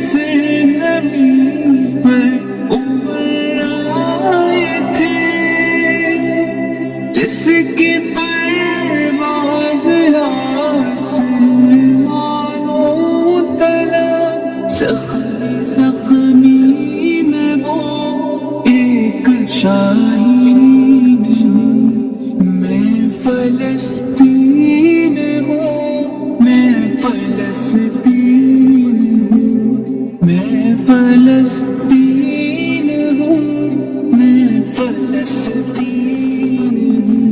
سرزمین پر ابھر آئے تھے، جس کی پرواز آسمانوں تلے، زخمی زخمی میں وہ ایک شاہین ہوں، میں فلسطین ہوں، میں فلسطین ہوں، میں فلسطین ہوں، میں فلسطین ہوں۔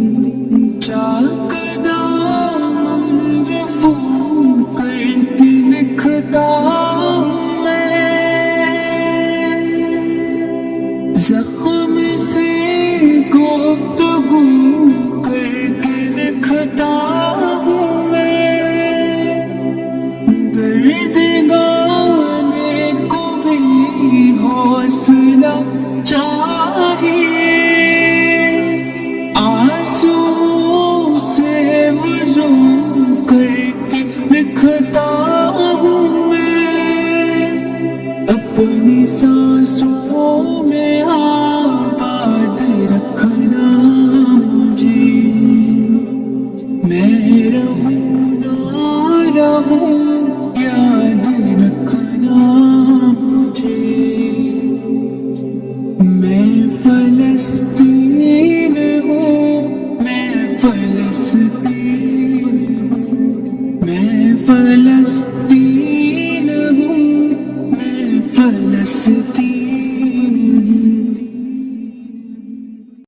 چاک دامن رفو کر کے لکھتا ہوں میں، زخم سے گفتگو کر کے لکھتا ہوں میں، درد گانے کو بھی حوصلہ چاہیے، آنسو سے وضو کر کے لکھتا ہوں میں، اپنی سانسوں میں آباد رکھنا مجھے، میں رہوں نہ رہوں یاد رکھنا مجھے، میں فلسطین ہوں، میں فلسطین ہوں، میں فلسطین ہوں، میں فلسطین